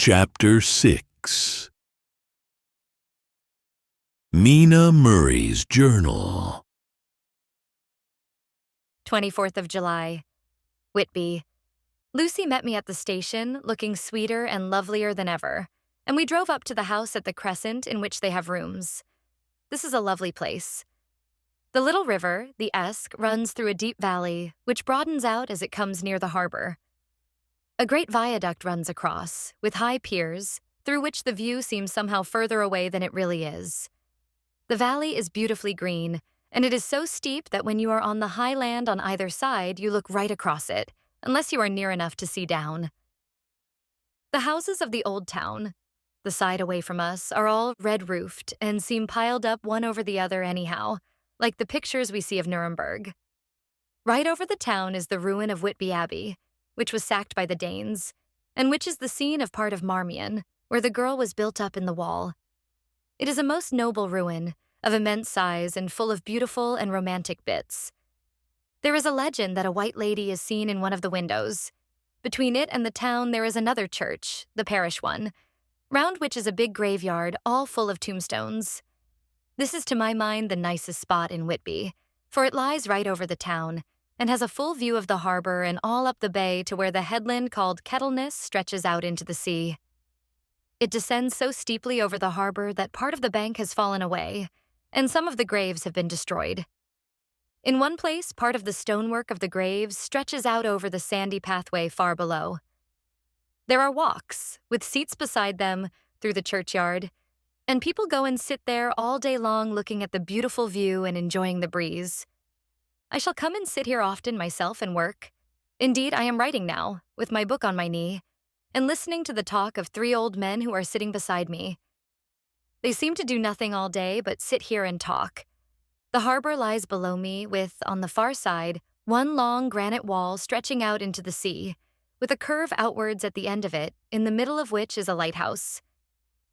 Chapter 6 Mina Murray's Journal 24th of July, Whitby. Lucy met me at the station, looking sweeter and lovelier than ever, and we drove up to the house at the Crescent in which they have rooms. This is a lovely place. The little river, the Esk, runs through a deep valley, which broadens out as it comes near the harbor. A great viaduct runs across, with high piers, through which the view seems somehow further away than it really is. The valley is beautifully green, and it is so steep that when you are on the high land on either side, you look right across it, unless you are near enough to see down. The houses of the old town, the side away from us, are all red-roofed and seem piled up one over the other anyhow, like the pictures we see of Nuremberg. Right over the town is the ruin of Whitby Abbey, which was sacked by the Danes, and which is the scene of part of Marmion, where the girl was built up in the wall. It is a most noble ruin, of immense size and full of beautiful and romantic bits. There is a legend that a white lady is seen in one of the windows. Between it and the town there is another church, the parish one, round which is a big graveyard all full of tombstones. This is to my mind the nicest spot in Whitby, for it lies right over the town, and has a full view of the harbor and all up the bay to where the headland called Kettleness stretches out into the sea. It descends so steeply over the harbor that part of the bank has fallen away, and some of the graves have been destroyed. In one place, part of the stonework of the graves stretches out over the sandy pathway far below. There are walks, with seats beside them, through the churchyard, and people go and sit there all day long looking at the beautiful view and enjoying the breeze. I shall come and sit here often myself and work. Indeed, I am writing now, with my book on my knee, and listening to the talk of 3 old men who are sitting beside me. They seem to do nothing all day but sit here and talk. The harbor lies below me with, on the far side, one long granite wall stretching out into the sea, with a curve outwards at the end of it, in the middle of which is a lighthouse.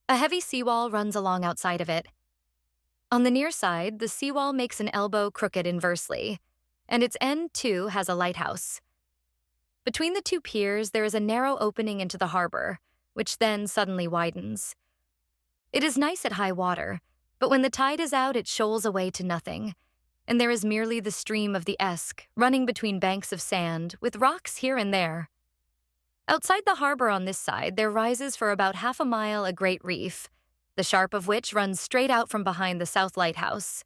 A heavy seawall runs along outside of it. On the near side, the seawall makes an elbow crooked inversely, and its end, too, has a lighthouse. Between the 2 piers, there is a narrow opening into the harbor, which then suddenly widens. It is nice at high water, but when the tide is out, it shoals away to nothing, and there is merely the stream of the Esk running between banks of sand, with rocks here and there. Outside the harbor on this side, there rises for about half a mile a great reef, the sharp of which runs straight out from behind the south lighthouse.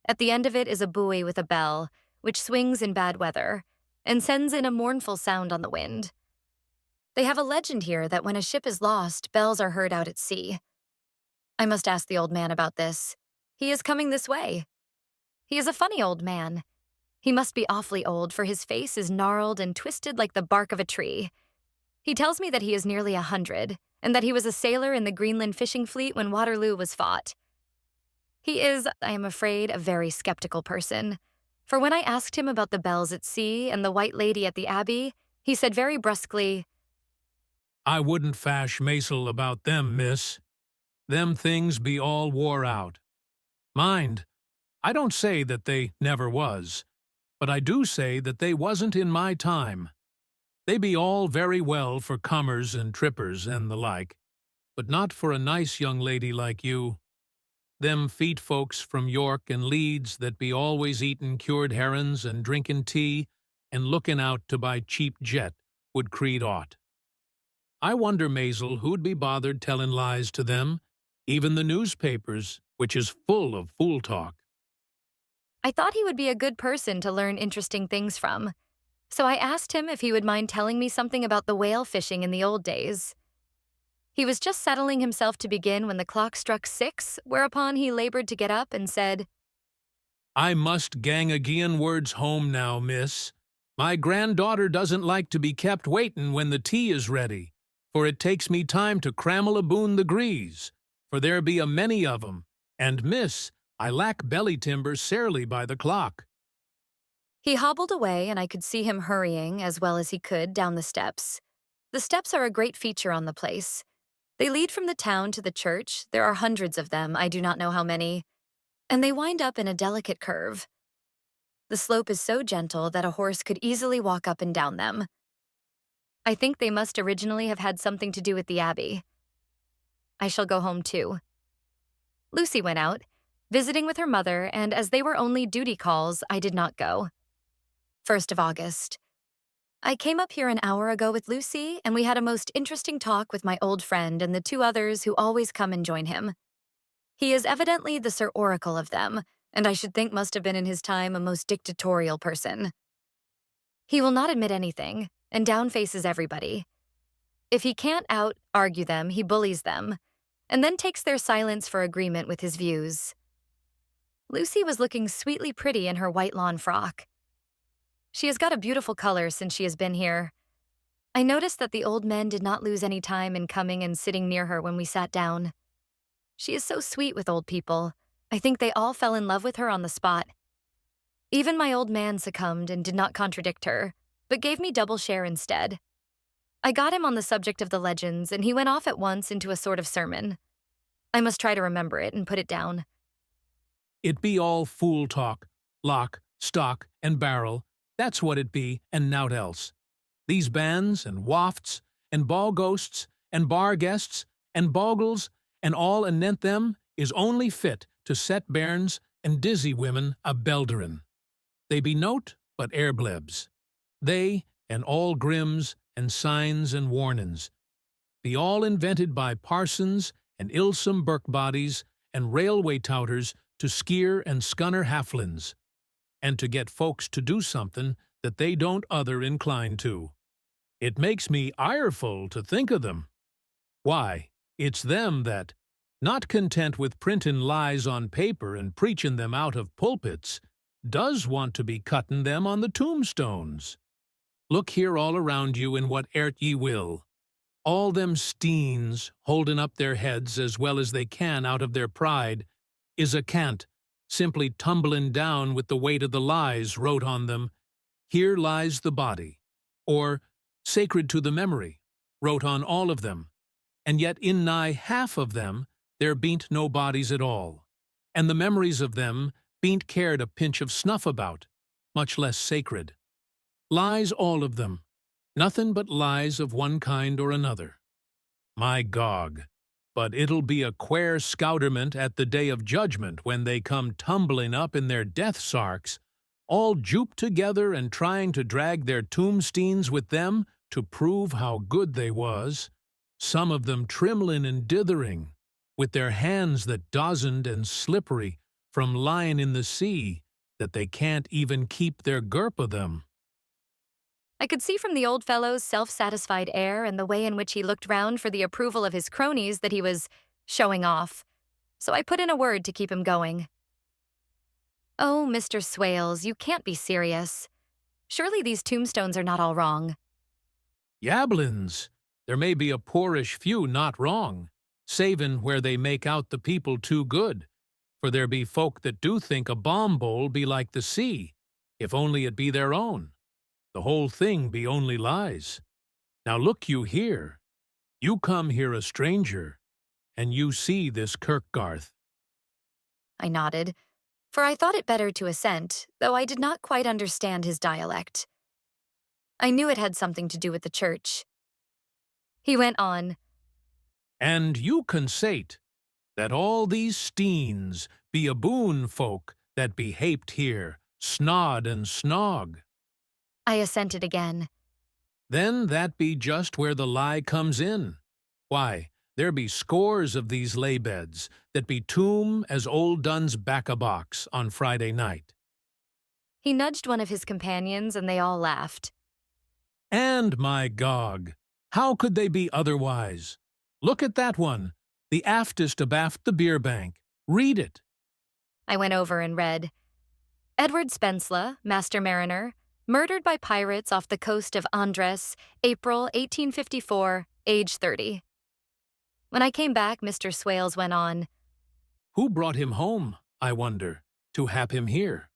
At the end of it is a buoy with a bell, which swings in bad weather, and sends in a mournful sound on the wind. They have a legend here that when a ship is lost, bells are heard out at sea. I must ask the old man about this. He is coming this way. He is a funny old man. He must be awfully old, for his face is gnarled and twisted like the bark of a tree. He tells me that he is nearly 100, and that he was a sailor in the Greenland fishing fleet when Waterloo was fought. He is, I am afraid, a very skeptical person, for when I asked him about the bells at sea and the white lady at the abbey, he said very brusquely, "I wouldn't fash maisel about them, miss. Them things be all wore out. Mind, I don't say that they never was, but I do say that they wasn't in my time. They be all very well for comers and trippers and the like, but not for a nice young lady like you. Them feet folks from York and Leeds that be always eatin' cured herrins and drinkin' tea and lookin' out to buy cheap jet would creed aught. I wonder, Maisel, who'd be bothered tellin' lies to them, even the newspapers, which is full of fool talk." I thought he would be a good person to learn interesting things from, so I asked him if he would mind telling me something about the whale fishing in the old days. He was just settling himself to begin when the clock struck 6, whereupon he labored to get up and said, "I must gang agin words home now, miss. My granddaughter doesn't like to be kept waitin' when the tea is ready, for it takes me time to crammel aboon the grease, for there be a many of 'em, and, miss, I lack belly timber sairly by the clock." He hobbled away, and I could see him hurrying, as well as he could, down the steps. The steps are a great feature on the place. They lead from the town to the church. There are hundreds of them, I do not know how many, and they wind up in a delicate curve. The slope is so gentle that a horse could easily walk up and down them. I think they must originally have had something to do with the abbey. I shall go home too. Lucy went out, visiting with her mother, and as they were only duty calls, I did not go. 1st of August. I came up here an hour ago with Lucy, and we had a most interesting talk with my old friend and the 2 others who always come and join him. He is evidently the Sir Oracle of them, and I should think must have been in his time a most dictatorial person. He will not admit anything, and downfaces everybody. If he can't out-argue them, he bullies them, and then takes their silence for agreement with his views. Lucy was looking sweetly pretty in her white lawn frock. She has got a beautiful color since she has been here. I noticed that the old men did not lose any time in coming and sitting near her when we sat down. She is so sweet with old people. I think they all fell in love with her on the spot. Even my old man succumbed and did not contradict her, but gave me double share instead. I got him on the subject of the legends, and he went off at once into a sort of sermon. I must try to remember it and put it down. It be all fool talk, lock, stock, and barrel. That's what it be, and nowt else. These bands, and wafts, and ball ghosts, and bar guests, and bogles, and all anent them, is only fit to set bairns and dizzy women a belderin. They be note but airblebs. They, and all grims, and signs and warnin's, be all invented by parsons and ilsome birk-bodies and railway touters to skeer and scunner halflins, and to get folks to do something that they don't other incline to. It makes me ireful to think of them. Why, it's them that, not content with printin' lies on paper and preachin' them out of pulpits, does want to be cuttin' them on the tombstones. Look here all around you in what ert ye will. All them steens, holdin' up their heads as well as they can out of their pride, is a cant, simply tumblin' down with the weight of the lies wrote on them, "Here lies the body," or "Sacred to the memory," wrote on all of them, and yet in nigh half of them there bean't no bodies at all, and the memories of them bean't cared a pinch of snuff about, much less sacred. Lies all of them, nothin' but lies of one kind or another. My Gog, but it'll be a quare scouterment at the day of judgment when they come tumbling up in their death sarks, all jooped together and trying to drag their tombsteens with them to prove how good they was, some of them trimlin' and dithering, with their hands that dozened and slippery from lying in the sea, that they can't even keep their gerp of them. I could see from the old fellow's self-satisfied air and the way in which he looked round for the approval of his cronies that he was showing off, so I put in a word to keep him going. "Oh, Mr. Swales, you can't be serious. Surely these tombstones are not all wrong." Yablins, there may be a poorish few not wrong, savin' where they make out the people too good, for there be folk that do think a bomb bowl be like the sea, if only it be their own. The whole thing be only lies. Now look you here. You come here a stranger, and you see this Kirkgarth. I nodded, for I thought it better to assent, though I did not quite understand his dialect. I knew it had something to do with the church. He went on, And you consate that all these steens be a boon folk that be haped here, snod and snog. I assented again. Then that be just where the lie comes in. Why, there be scores of these lay-beds that be tomb as old Dun's back-a-box on Friday night. He nudged one of his companions, and they all laughed. And, my Gog, how could they be otherwise? Look at that one, the aftest abaft the beer bank. Read it. I went over and read, "Edward Spensla, Master Mariner, murdered by pirates off the coast of Andres, April 1854, age 30. When I came back, Mr. Swales went on, Who brought him home, I wonder, to hap him here?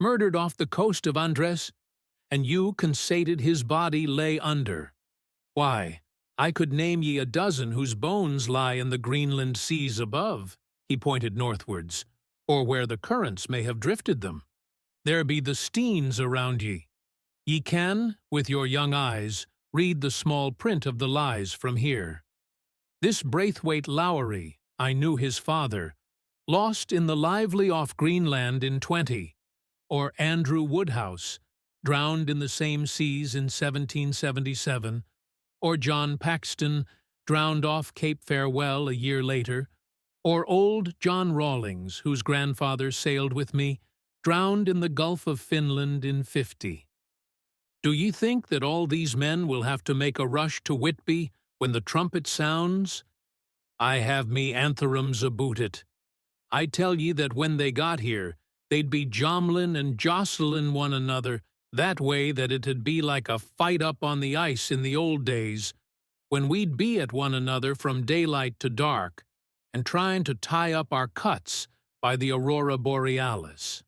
Murdered off the coast of Andres, and you consated his body lay under. Why, I could name ye a dozen whose bones lie in the Greenland seas above, he pointed northwards, or where the currents may have drifted them. There be the steens around ye. Ye can, with your young eyes, Read the small print of the lies from here. This Braithwaite Lowry, I knew his father, lost in the lively off Greenland in 20, or Andrew Woodhouse, drowned in the same seas in 1777, or John Paxton, drowned off Cape Farewell a year later, or old John Rawlings, whose grandfather sailed with me, drowned in the Gulf of Finland in 50. Do ye think that all these men will have to make a rush to Whitby when the trumpet sounds? I have me antherums aboot it. I tell ye that when they got here, they'd be jomlin' and jostlin' one another that way that it'd be like a fight up on the ice in the old days, when we'd be at one another from daylight to dark, and trying to tie up our cuts by the aurora borealis.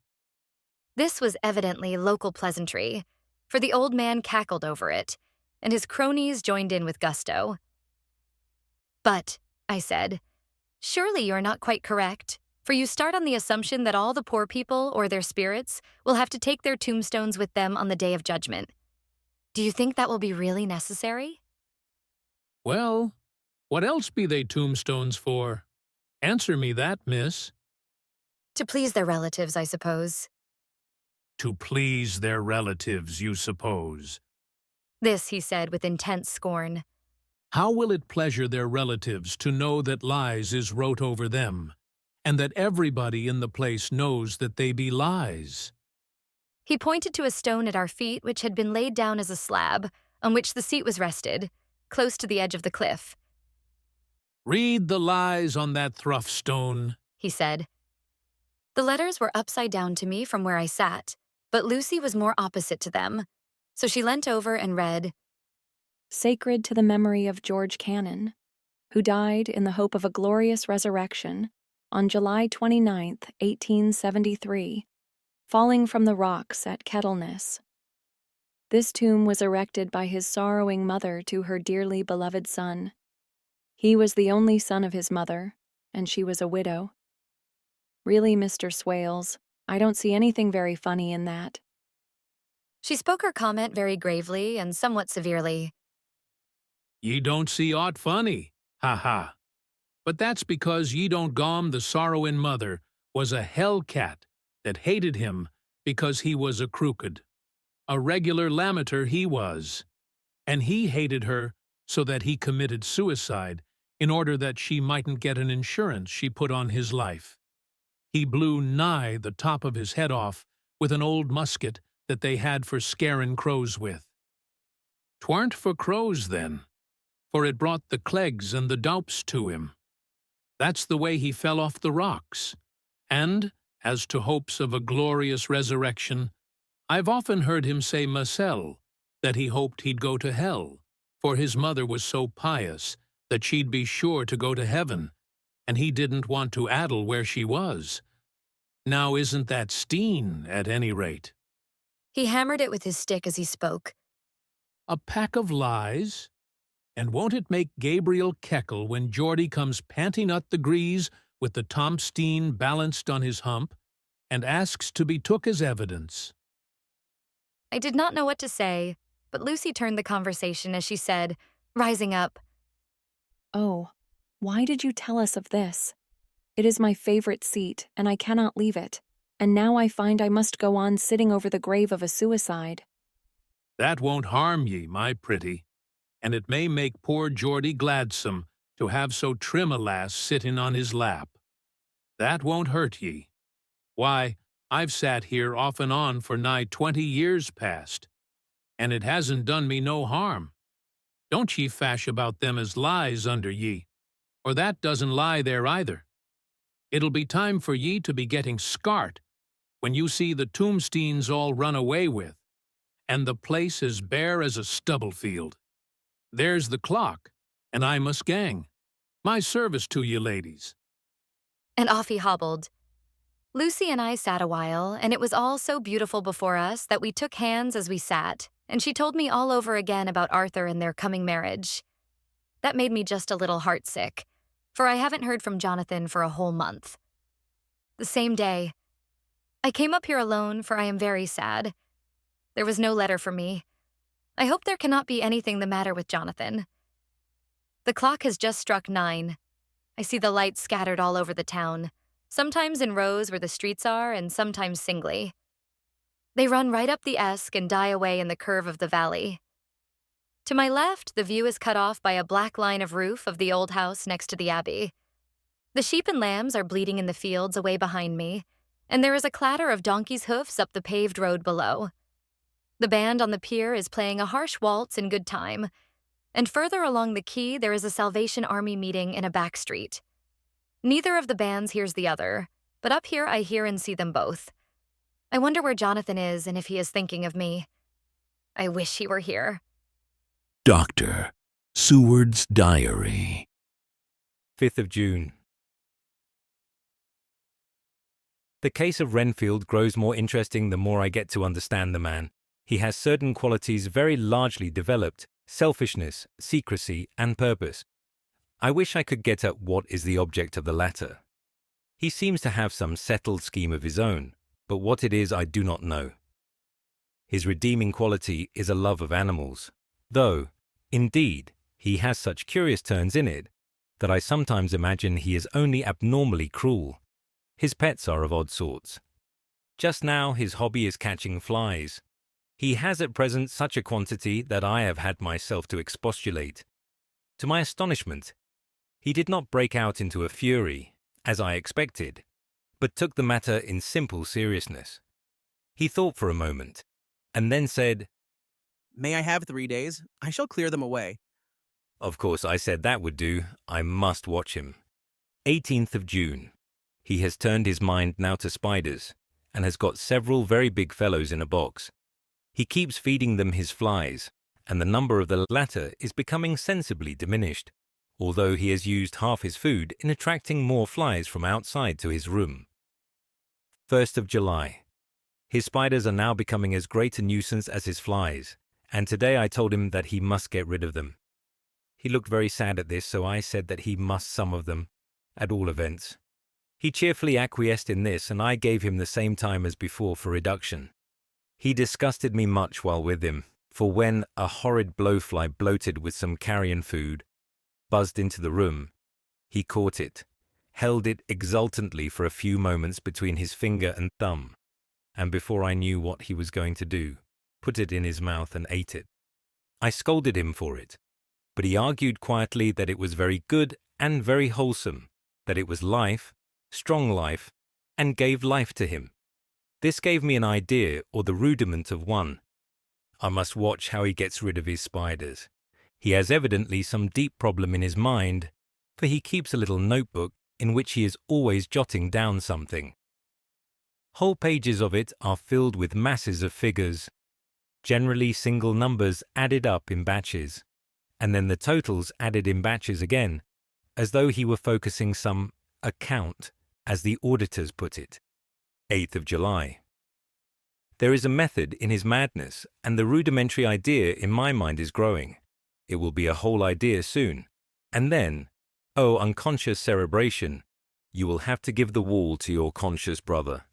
This was evidently local pleasantry, for the old man cackled over it, and his cronies joined in with gusto. But, I said, surely you are not quite correct, for you start on the assumption that all the poor people or their spirits will have to take their tombstones with them on the Day of Judgment. Do you think that will be really necessary? Well, what else be they tombstones for? Answer me that, miss. To please their relatives, I suppose. To please their relatives, you suppose. This he said with intense scorn. How will it pleasure their relatives to know that lies is wrote over them, and that everybody in the place knows that they be lies? He pointed to a stone at our feet which had been laid down as a slab, on which the seat was rested, close to the edge of the cliff. Read the lies on that thruff stone, he said. The letters were upside down to me from where I sat, but Lucy was more opposite to them, so she leant over and read, Sacred to the memory of George Cannon, who died in the hope of a glorious resurrection on July 29th, 1873, falling from the rocks at Kettleness. This tomb was erected by his sorrowing mother to her dearly beloved son. He was the only son of his mother, and she was a widow. Really, Mr. Swales, I don't see anything very funny in that. She spoke her comment very gravely and somewhat severely. Ye don't see aught funny, ha. But that's because ye don't gom the sorrowin' mother was a hell-cat that hated him because he was a crooked. A regular lamiter he was, and he hated her so that he committed suicide in order that she mightn't get an insurance she put on his life. He blew nigh the top of his head off with an old musket that they had for scarin' crows with. 'Twarn't for crows then, for it brought the clegs and the doups to him. That's the way he fell off the rocks. And, as to hopes of a glorious resurrection, I've often heard him say mysel' that he hoped he'd go to hell, for his mother was so pious that she'd be sure to go to heaven, and he didn't want to addle where she was. Now isn't that steen, at any rate? He hammered it with his stick as he spoke. A pack of lies? And won't it make Gabriel keckle when Geordie comes panting up the grease with the Tomstein balanced on his hump, and asks to be took as evidence? I did not know what to say, but Lucy turned the conversation as she said, rising up, Oh, why did you tell us of this? It is my favorite seat, and I cannot leave it, and now I find I must go on sitting over the grave of a suicide. That won't harm ye, my pretty, and it may make poor Geordie gladsome to have so trim a lass sitting on his lap. That won't hurt ye. Why, I've sat here off and on for nigh 20 years past, and it hasn't done me no harm. Don't ye fash about them as lies under ye, or that doesn't lie there either. It'll be time for ye to be getting scart when you see the tombsteins all run away with, and the place as bare as a stubble field. There's the clock, and I must gang. My service to ye, ladies. and off he hobbled. Lucy and I sat a while, and it was all so beautiful before us that we took hands as we sat, and she told me all over again about Arthur and their coming marriage. That made me just a little heartsick, for I haven't heard from Jonathan for a whole month. The same day, I came up here alone, for I am very sad. There was no letter for me. I hope there cannot be anything the matter with Jonathan. The clock has just struck 9. I see the lights scattered all over the town, sometimes in rows where the streets are and sometimes singly. They run right up the Esk and die away in the curve of the valley. To my left, the view is cut off by a black line of roof of the old house next to the abbey. The sheep and lambs are bleating in the fields away behind me, and there is a clatter of donkeys' hoofs up the paved road below. The band on the pier is playing a harsh waltz in good time, and further along the quay there is a Salvation Army meeting in a back street. Neither of the bands hears the other, but up here I hear and see them both. I wonder where Jonathan is and if he is thinking of me. I wish he were here. Dr. Seward's Diary. 5th of June. The case of Renfield grows more interesting the more I get to understand the man. He has certain qualities very largely developed: selfishness, secrecy, and purpose. I wish I could get at what is the object of the latter. He seems to have some settled scheme of his own, but what it is I do not know. His redeeming quality is a love of animals, though, indeed, he has such curious turns in it that I sometimes imagine he is only abnormally cruel. His pets are of odd sorts. Just now his hobby is catching flies. He has at present such a quantity that I have had myself to expostulate. To my astonishment, he did not break out into a fury, as I expected, but took the matter in simple seriousness. He thought for a moment, and then said, "May I have 3 days? I shall clear them away." Of course I said that would do. I must watch him. 18th of June. He has turned his mind now to spiders, and has got several very big fellows in a box. He keeps feeding them his flies, and the number of the latter is becoming sensibly diminished, although he has used half his food in attracting more flies from outside to his room. 1st of July. His spiders are now becoming as great a nuisance as his flies, and today I told him that he must get rid of them. He looked very sad at this, so I said that he must some of them, at all events. He cheerfully acquiesced in this, and I gave him the same time as before for reduction. He disgusted me much while with him, for when a horrid blowfly bloated with some carrion food buzzed into the room, he caught it, held it exultantly for a few moments between his finger and thumb, and before I knew what he was going to do, put it in his mouth and ate it. I scolded him for it, but he argued quietly that it was very good and very wholesome, that it was life, strong life, and gave life to him. This gave me an idea, or the rudiment of one. I must watch how he gets rid of his spiders. He has evidently some deep problem in his mind, for he keeps a little notebook in which he is always jotting down something. Whole pages of it are filled with masses of figures, generally single numbers added up in batches, and then the totals added in batches again, as though he were focusing some account, as the auditors put it. 8th of July. There is a method in his madness, and the rudimentary idea in my mind is growing. It will be a whole idea soon. And then, oh unconscious cerebration, you will have to give the wall to your conscious brother.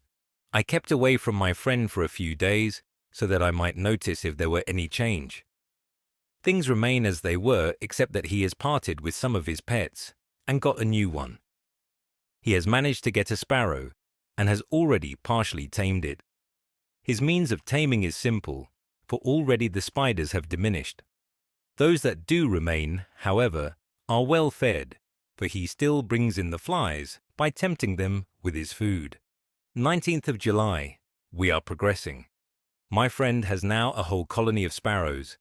I kept away from my friend for a few days, so that I might notice if there were any change. Things remain as they were, except that he has parted with some of his pets, and got a new one. He has managed to get a sparrow, and has already partially tamed it. His means of taming is simple, for already the spiders have diminished. Those that do remain, however, are well fed, for he still brings in the flies by tempting them with his food. 19th of July. We are progressing. My friend has now a whole colony of sparrows,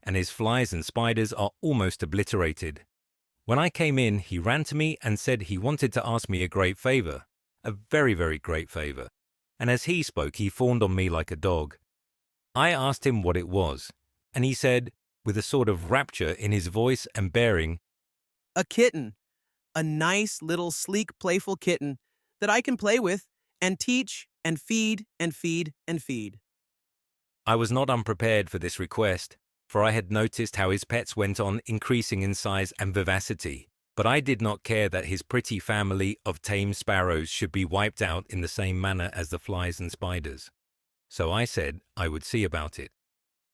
and his flies and spiders are almost obliterated. When I came in, he ran to me and said he wanted to ask me a great favor, a very, very great favor, and as he spoke, he fawned on me like a dog. I asked him what it was, and he said, with a sort of rapture in his voice and bearing, "A kitten. A nice little sleek, playful kitten that I can play with and teach and feed and feed and feed." I was not unprepared for this request, for I had noticed how his pets went on increasing in size and vivacity, but I did not care that his pretty family of tame sparrows should be wiped out in the same manner as the flies and spiders. So I said I would see about it.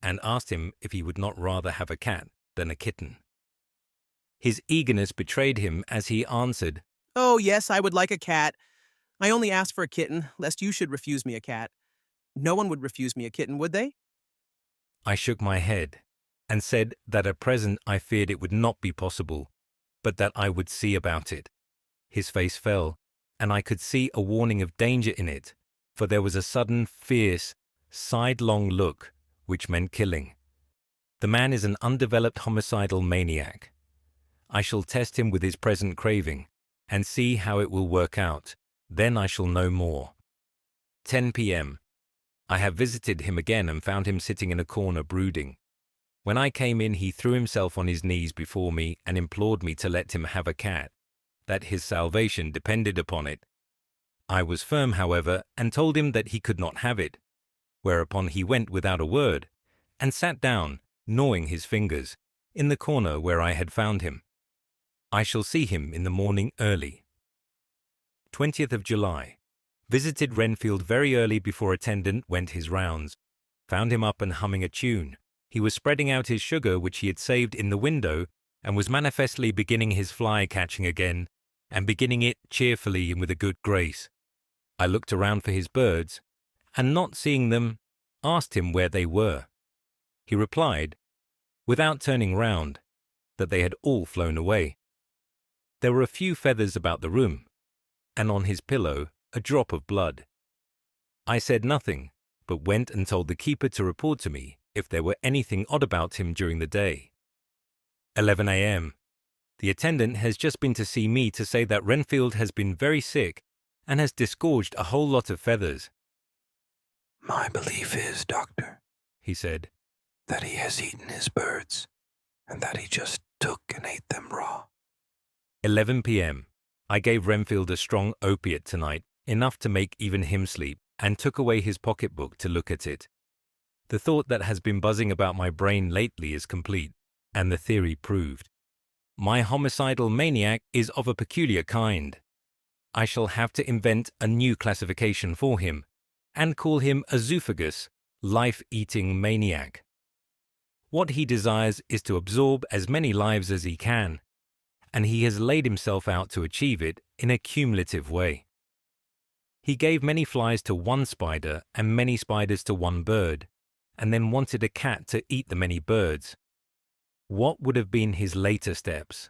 and asked him if he would not rather have a cat than a kitten. His eagerness betrayed him as he answered, "Oh, yes, I would like a cat. I only asked for a kitten, lest you should refuse me a cat. No one would refuse me a kitten, would they?" I shook my head and said that at present I feared it would not be possible, but that I would see about it. His face fell, and I could see a warning of danger in it, for there was a sudden, fierce, sidelong look, which meant killing. The man is an undeveloped homicidal maniac. I shall test him with his present craving, and see how it will work out. Then I shall know more. 10 p.m. I have visited him again and found him sitting in a corner brooding. When I came in, he threw himself on his knees before me and implored me to let him have a cat, that his salvation depended upon it. I was firm, however, and told him that he could not have it, whereupon he went without a word and sat down, gnawing his fingers, in the corner where I had found him. I shall see him in the morning early. 20th of July. Visited Renfield very early before attendant went his rounds. Found him up and humming a tune. He was spreading out his sugar which he had saved in the window and was manifestly beginning his fly catching again, and beginning it cheerfully and with a good grace. I looked around for his birds, and not seeing them, asked him where they were. He replied, without turning round, that they had all flown away. There were a few feathers about the room, and on his pillow a drop of blood. I said nothing, but went and told the keeper to report to me if there were anything odd about him during the day. 11 a.m. The attendant has just been to see me to say that Renfield has been very sick and has disgorged a whole lot of feathers. My belief is, Doctor, He said, that he has eaten his birds, and that he just took and ate them raw. 11 p.m. I gave Renfield a strong opiate tonight, enough to make even him sleep, and took away his pocketbook to look at it. The thought that has been buzzing about my brain lately is complete, and the theory proved. My homicidal maniac is of a peculiar kind. I shall have to invent a new classification for him, and call him a zoophagous, life-eating maniac. What he desires is to absorb as many lives as he can, and he has laid himself out to achieve it in a cumulative way. He gave many flies to one spider and many spiders to one bird, and then wanted a cat to eat the many birds. What would have been his later steps?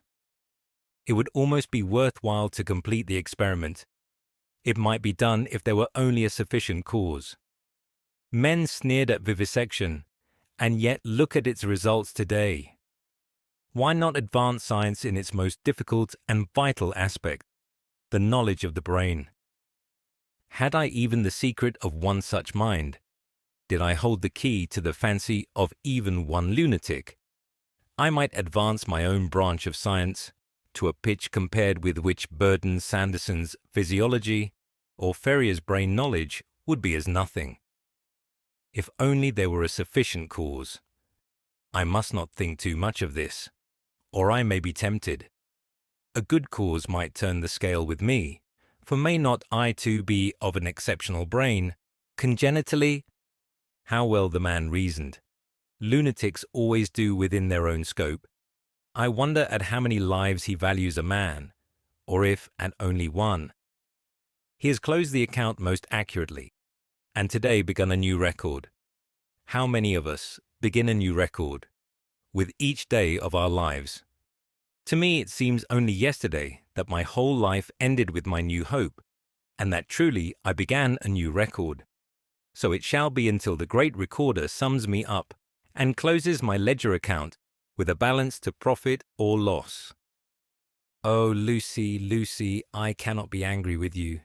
It would almost be worthwhile to complete the experiment. It might be done if there were only a sufficient cause. Men sneered at vivisection, and yet look at its results today. Why not advance science in its most difficult and vital aspect, the knowledge of the brain? Had I even the secret of one such mind? Did I hold the key to the fancy of even one lunatic? I might advance my own branch of science to a pitch compared with which Burton Sanderson's physiology or Ferrier's brain knowledge would be as nothing. If only there were a sufficient cause. I must not think too much of this, or I may be tempted. A good cause might turn the scale with me, for may not I too be of an exceptional brain, congenitally? How well the man reasoned. Lunatics always do within their own scope. I wonder at how many lives he values a man, or if at only one. He has closed the account most accurately, and today begun a new record. How many of us begin a new record with each day of our lives? To me it seems only yesterday that my whole life ended with my new hope, and that truly I began a new record. So it shall be until the great recorder sums me up and closes my ledger account with a balance to profit or loss. Oh, Lucy, Lucy, I cannot be angry with you,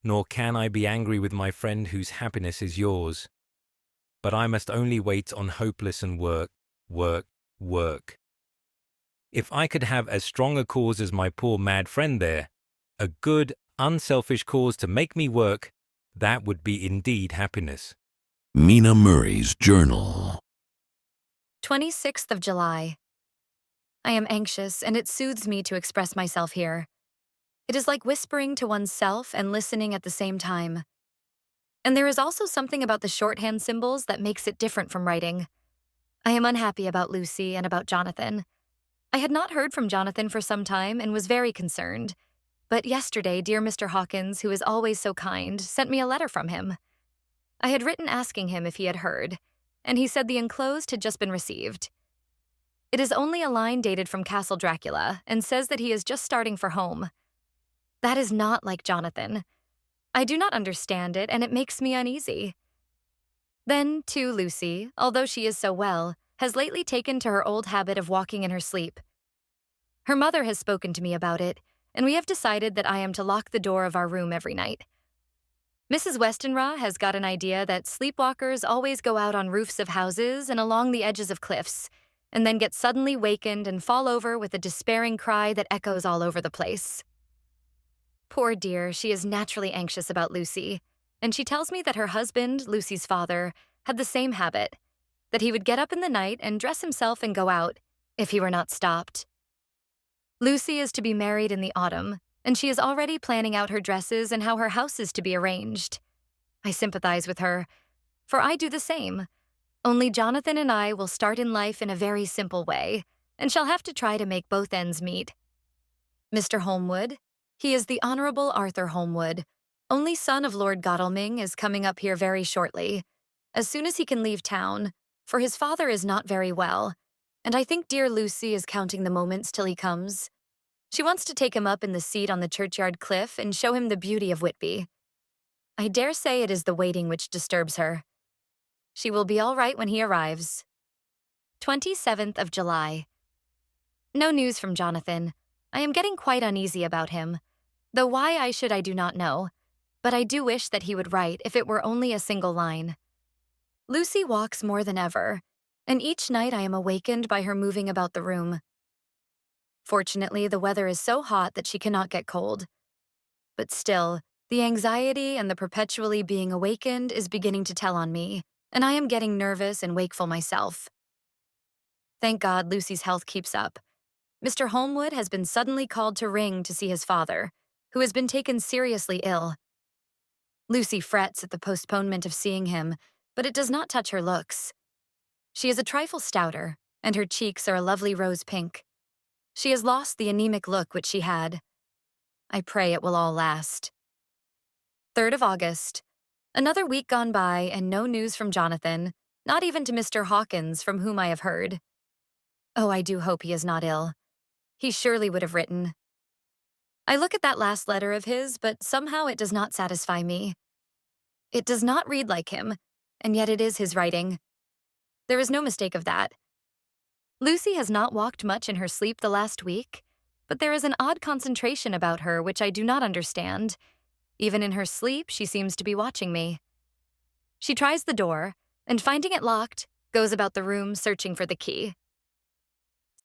nor can I be angry with my friend whose happiness is yours. But I must only wait on hopeless and work, work, work. If I could have as strong a cause as my poor mad friend there, a good, unselfish cause to make me work, that would be indeed happiness. Mina Murray's Journal. 26th of July. I am anxious, and it soothes me to express myself here. It is like whispering to oneself and listening at the same time. And there is also something about the shorthand symbols that makes it different from writing. I am unhappy about Lucy and about Jonathan. I had not heard from Jonathan for some time and was very concerned. But yesterday, dear Mr. Hawkins, who is always so kind, sent me a letter from him. I had written asking him if he had heard, and he said the enclosed had just been received. It is only a line dated from Castle Dracula and says that he is just starting for home. That is not like Jonathan. I do not understand it, and it makes me uneasy. Then, too, Lucy, although she is so well, has lately taken to her old habit of walking in her sleep. Her mother has spoken to me about it, and we have decided that I am to lock the door of our room every night. Mrs. Westenra has got an idea that sleepwalkers always go out on roofs of houses and along the edges of cliffs, and then get suddenly wakened and fall over with a despairing cry that echoes all over the place. Poor dear, she is naturally anxious about Lucy, and she tells me that her husband, Lucy's father, had the same habit, that he would get up in the night and dress himself and go out, if he were not stopped. Lucy is to be married in the autumn, and she is already planning out her dresses and how her house is to be arranged. I sympathize with her, for I do the same. Only Jonathan and I will start in life in a very simple way, and shall have to try to make both ends meet. Mr. Holmwood, he is the Honorable Arthur Holmwood, only son of Lord Godalming, is coming up here very shortly, as soon as he can leave town, for his father is not very well, and I think dear Lucy is counting the moments till he comes. She wants to take him up in the seat on the churchyard cliff and show him the beauty of Whitby. I dare say it is the waiting which disturbs her. She will be all right when he arrives. 27th of July. No news from Jonathan. I am getting quite uneasy about him, though why I should I do not know, but I do wish that he would write if it were only a single line. Lucy walks more than ever, and each night I am awakened by her moving about the room. Fortunately, the weather is so hot that she cannot get cold. But still, the anxiety and the perpetually being awakened is beginning to tell on me, and I am getting nervous and wakeful myself. Thank God Lucy's health keeps up. Mr. Holmwood has been suddenly called to Ring to see his father, who has been taken seriously ill. Lucy frets at the postponement of seeing him, but it does not touch her looks. She is a trifle stouter, and her cheeks are a lovely rose pink. She has lost the anemic look which she had. I pray it will all last. 3rd of August. Another week gone by and no news from Jonathan, not even to Mr. Hawkins, from whom I have heard. Oh, I do hope he is not ill. He surely would have written. I look at that last letter of his, but somehow it does not satisfy me. It does not read like him, and yet it is his writing. There is no mistake of that. Lucy has not walked much in her sleep the last week, but there is an odd concentration about her which I do not understand. Even in her sleep, she seems to be watching me. She tries the door, and finding it locked, goes about the room searching for the key.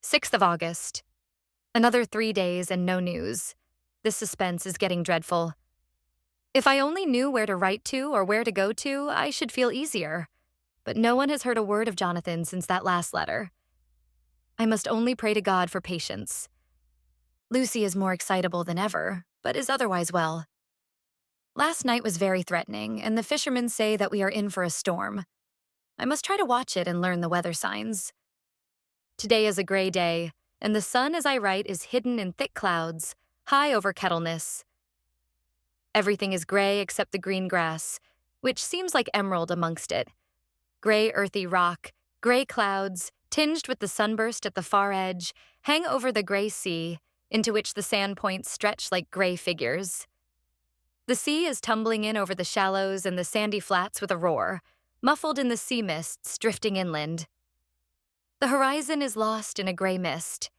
6th of August. Another 3 days and no news. This suspense is getting dreadful. If I only knew where to write to or where to go to, I should feel easier. But no one has heard a word of Jonathan since that last letter. I must only pray to God for patience. Lucy is more excitable than ever, but is otherwise well. Last night was very threatening, and the fishermen say that we are in for a storm. I must try to watch it and learn the weather signs. Today is a gray day, and the sun as I write is hidden in thick clouds, high over Kettleness. Everything is gray except the green grass, which seems like emerald amongst it. Gray earthy rock, gray clouds, tinged with the sunburst at the far edge, hang over the gray sea, into which the sand points stretch like gray figures. The sea is tumbling in over the shallows and the sandy flats with a roar, muffled in the sea mists drifting inland. The horizon is lost in a gray mist.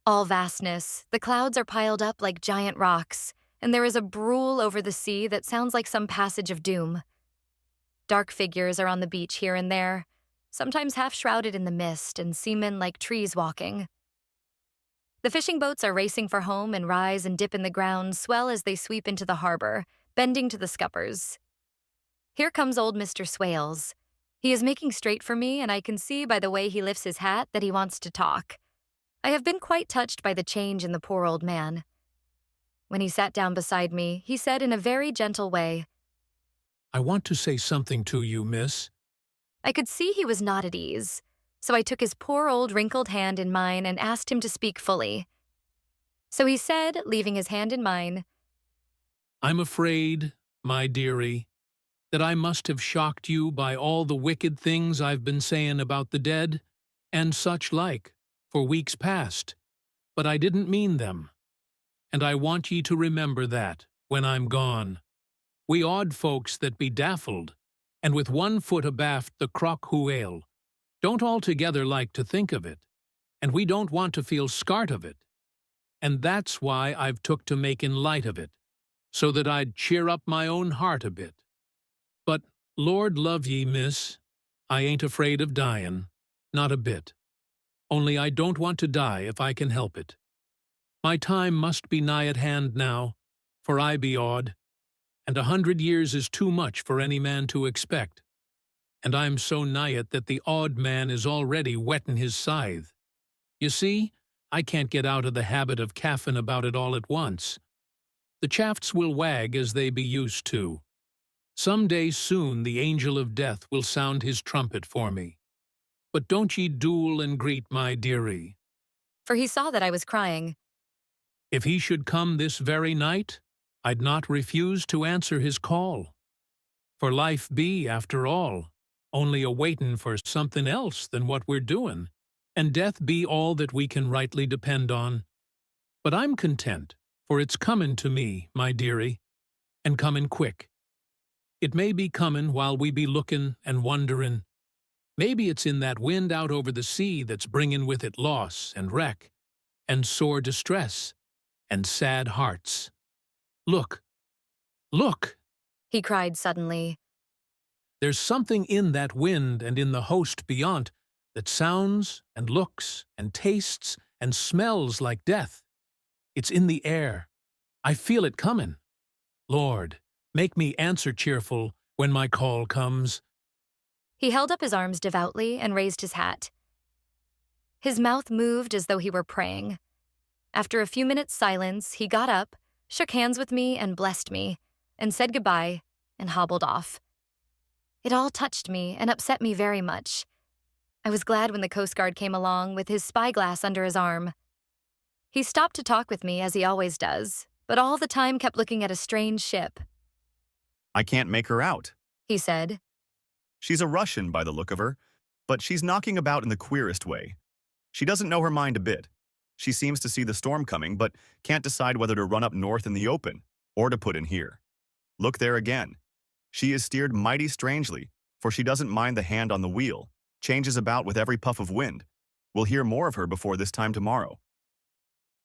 All vastness, the clouds are piled up like giant rocks, and there is a brool over the sea that sounds like some passage of doom. Dark figures are on the beach here and there, sometimes half shrouded in the mist and seamen like trees walking. The fishing boats are racing for home and rise and dip in the ground, swell as they sweep into the harbor, bending to the scuppers. Here comes old Mr. Swales. He is making straight for me, and I can see by the way he lifts his hat that he wants to talk. I have been quite touched by the change in the poor old man. When he sat down beside me, he said in a very gentle way, I want to say something to you, miss. I could see he was not at ease, so I took his poor old wrinkled hand in mine and asked him to speak fully. So he said, leaving his hand in mine, I'm afraid, my dearie, that I must have shocked you by all the wicked things I've been saying about the dead, and such like, for weeks past, but I didn't mean them. And I want ye to remember that, when I'm gone. We odd folks that be daffled, and with one foot abaft the crock whoale, don't altogether like to think of it, and we don't want to feel scart of it. And that's why I've took to making light of it, so that I'd cheer up my own heart a bit. But, Lord love ye, miss, I ain't afraid of dying, not a bit. Only I don't want to die if I can help it. My time must be nigh at hand now, for I be odd, and 100 years is too much for any man to expect. And I'm so nigh it that the odd man is already whetting his scythe. You see, I can't get out of the habit of caffin about it all at once. The shafts will wag as they be used to. Some day soon the angel of death will sound his trumpet for me. But don't ye duel and greet, my dearie. for he saw that I was crying. If he should come this very night, I'd not refuse to answer his call. For life be, after all, only a waitin' for something else than what we're doin', and death be all that we can rightly depend on. But I'm content, for it's comin' to me, my dearie, and comin' quick. It may be comin' while we be lookin' and wonderin'. Maybe it's in that wind out over the sea that's bringin' with it loss and wreck, and sore distress, and sad hearts. Look! Look! He cried suddenly. There's something in that wind and in the host beyond that sounds and looks and tastes and smells like death. It's in the air. I feel it comin'. Lord, make me answer cheerful when my call comes. He held up his arms devoutly and raised his hat. His mouth moved as though he were praying. After a few minutes' silence, he got up, shook hands with me and blessed me, and said goodbye, and hobbled off. It all touched me and upset me very much. I was glad when the Coast Guard came along with his spyglass under his arm. He stopped to talk with me, as he always does, but all the time kept looking at a strange ship. I can't make her out, He said. She's a Russian by the look of her, but she's knocking about in the queerest way. She doesn't know her mind a bit. She seems to see the storm coming, but can't decide whether to run up north in the open or to put in here. Look there again. She is steered mighty strangely, for she doesn't mind the hand on the wheel, changes about with every puff of wind. We'll hear more of her before this time tomorrow.